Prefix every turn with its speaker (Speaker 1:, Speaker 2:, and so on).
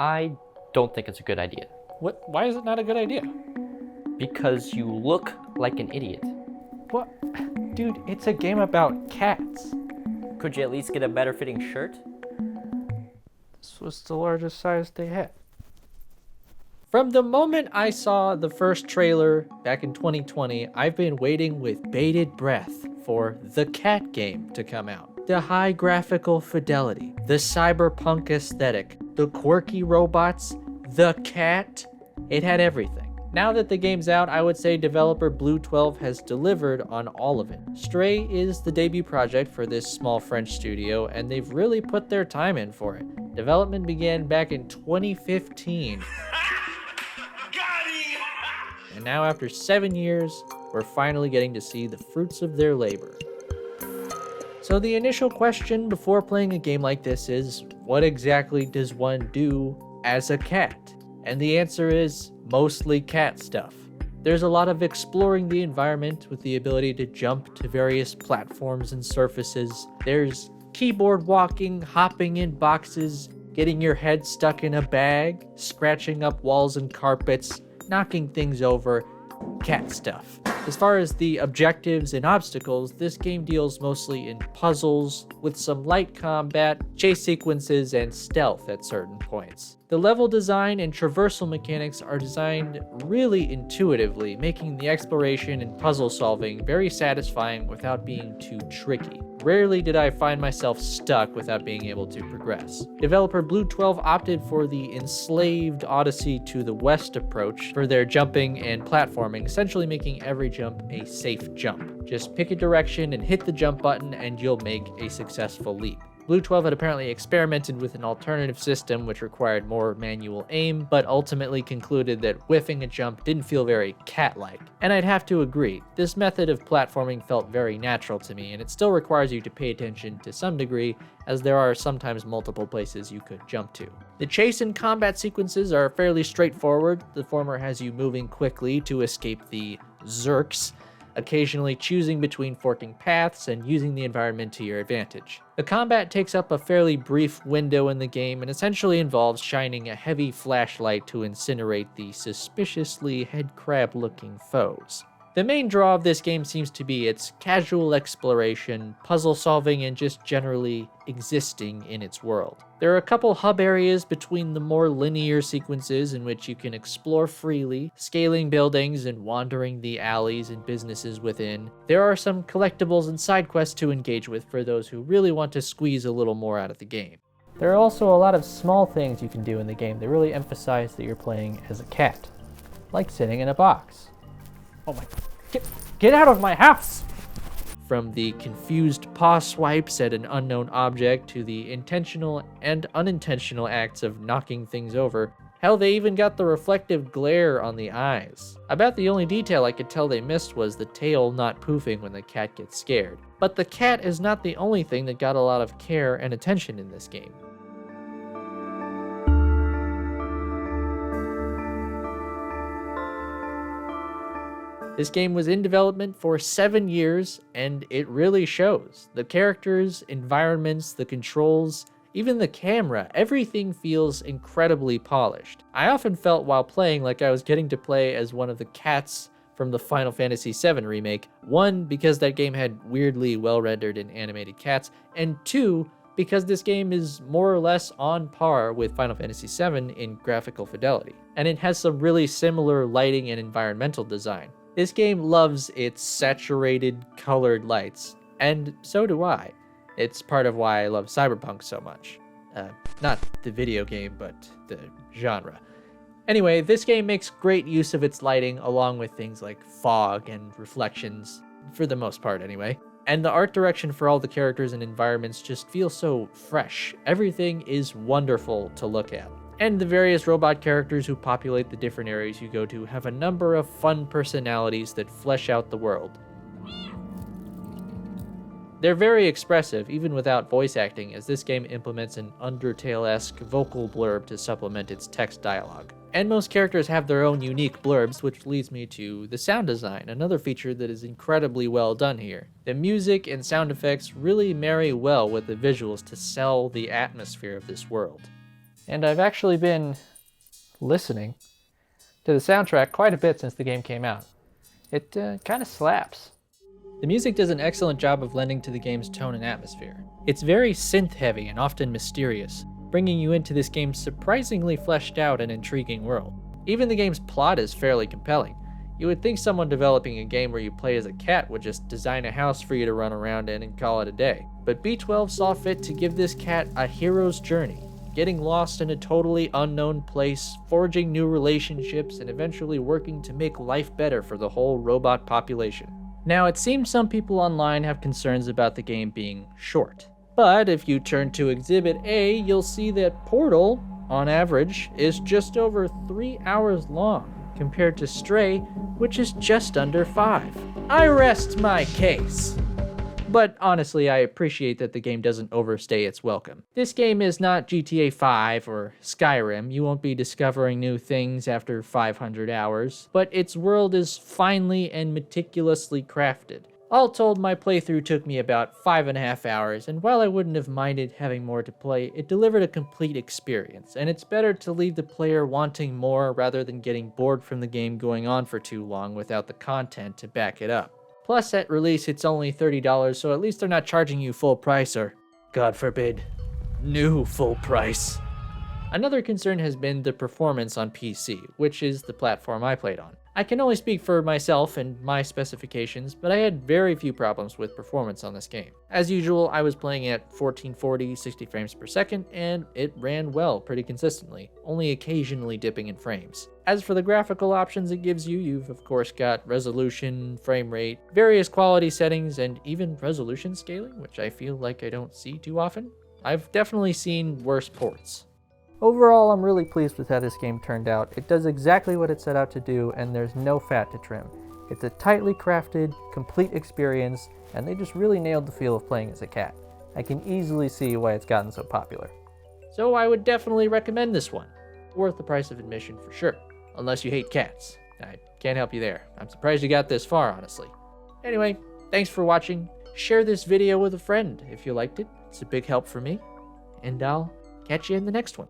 Speaker 1: I don't think it's a good idea.
Speaker 2: What? Why is it not a good idea?
Speaker 1: Because you look like an idiot.
Speaker 2: What? Dude, it's a game about cats.
Speaker 1: Could you at least get a better fitting shirt?
Speaker 2: This was the largest size they had. From the moment I saw the first trailer back in 2020, I've been waiting with bated breath for the cat game to come out. The high graphical fidelity, the cyberpunk aesthetic, the quirky robots, the cat. It had everything. Now that the game's out, I would say developer Blue 12 has delivered on all of it. Stray is the debut project for this small French studio, and they've really put their time in for it. Development began back in 2015. And now after 7 years, we're finally getting to see the fruits of their labor. So the initial question before playing a game like this is, what exactly does one do as a cat? And the answer is mostly cat stuff. There's a lot of exploring the environment with the ability to jump to various platforms and surfaces. There's keyboard walking, hopping in boxes, getting your head stuck in a bag, scratching up walls and carpets, knocking things over, cat stuff. As far as the objectives and obstacles, this game deals mostly in puzzles, with some light combat, chase sequences, and stealth at certain points. The level design and traversal mechanics are designed really intuitively, making the exploration and puzzle solving very satisfying without being too tricky. Rarely did I find myself stuck without being able to progress. Developer Blue 12 opted for the enslaved Odyssey to the West approach for their jumping and platforming, essentially making every jump a safe jump. Just pick a direction and hit the jump button and you'll make a successful leap. Blue 12 had apparently experimented with an alternative system which required more manual aim, but ultimately concluded that whiffing a jump didn't feel very cat-like. And I'd have to agree, this method of platforming felt very natural to me, and it still requires you to pay attention to some degree, as there are sometimes multiple places you could jump to. The chase and combat sequences are fairly straightforward. The former has you moving quickly to escape the Zerks, occasionally choosing between forking paths and using the environment to your advantage. The combat takes up a fairly brief window in the game and essentially involves shining a heavy flashlight to incinerate the suspiciously headcrab-looking foes. The main draw of this game seems to be its casual exploration, puzzle solving, and just generally existing in its world. There are a couple hub areas between the more linear sequences in which you can explore freely, scaling buildings and wandering the alleys and businesses within. There are some collectibles and side quests to engage with for those who really want to squeeze a little more out of the game. There are also a lot of small things you can do in the game that really emphasize that you're playing as a cat, like sitting in a box. Oh my, get out of my house! From the confused paw swipes at an unknown object to the intentional and unintentional acts of knocking things over. Hell, they even got the reflective glare on the eyes. I bet the only detail I could tell they missed was the tail not poofing when the cat gets scared. But the cat is not the only thing that got a lot of care and attention in this game. This game was in development for 7 years, and it really shows. The characters, environments, the controls, even the camera, everything feels incredibly polished. I often felt while playing like I was getting to play as one of the cats from the Final Fantasy VII remake. One, because that game had weirdly well-rendered and animated cats, and two, because this game is more or less on par with Final Fantasy VII in graphical fidelity. And it has some really similar lighting and environmental design. This game loves its saturated, colored lights, and so do I. It's part of why I love Cyberpunk so much. Not the video game, but the genre. Anyway, this game makes great use of its lighting along with things like fog and reflections, for the most part anyway. And the art direction for all the characters and environments just feels so fresh. Everything is wonderful to look at. And the various robot characters who populate the different areas you go to have a number of fun personalities that flesh out the world. They're very expressive, even without voice acting, as this game implements an Undertale-esque vocal blurb to supplement its text dialogue. And most characters have their own unique blurbs, which leads me to the sound design, another feature that is incredibly well done here. The music and sound effects really marry well with the visuals to sell the atmosphere of this world. And I've actually been listening to the soundtrack quite a bit since the game came out. It kind of slaps. The music does an excellent job of lending to the game's tone and atmosphere. It's very synth-heavy and often mysterious, bringing you into this game's surprisingly fleshed out and intriguing world. Even the game's plot is fairly compelling. You would think someone developing a game where you play as a cat would just design a house for you to run around in and call it a day. But B12 saw fit to give this cat a hero's journey, getting lost in a totally unknown place, forging new relationships, and eventually working to make life better for the whole robot population. Now, it seems some people online have concerns about the game being short. But if you turn to Exhibit A, you'll see that Portal, on average, is just over 3 hours long, compared to Stray, which is just under 5. I rest my case. But honestly, I appreciate that the game doesn't overstay its welcome. This game is not GTA 5 or Skyrim. You won't be discovering new things after 500 hours, but its world is finely and meticulously crafted. All told, my playthrough took me about 5.5 hours, and while I wouldn't have minded having more to play, it delivered a complete experience, and it's better to leave the player wanting more rather than getting bored from the game going on for too long without the content to back it up. Plus, at release, it's only $30, so at least they're not charging you full price or, God forbid, new full price. Another concern has been the performance on PC, which is the platform I played on. I can only speak for myself and my specifications, but I had very few problems with performance on this game. As usual, I was playing at 1440, 60 frames per second, and it ran well pretty consistently, only occasionally dipping in frames. As for the graphical options it gives you, you've of course got resolution, frame rate, various quality settings, and even resolution scaling, which I feel like I don't see too often. I've definitely seen worse ports. Overall, I'm really pleased with how this game turned out. It does exactly what it set out to do, and there's no fat to trim. It's a tightly crafted, complete experience, and they just really nailed the feel of playing as a cat. I can easily see why it's gotten so popular. So I would definitely recommend this one. Worth the price of admission for sure, unless you hate cats. I can't help you there. I'm surprised you got this far, honestly. Anyway, thanks for watching. Share this video with a friend if you liked it. It's a big help for me, and I'll catch you in the next one.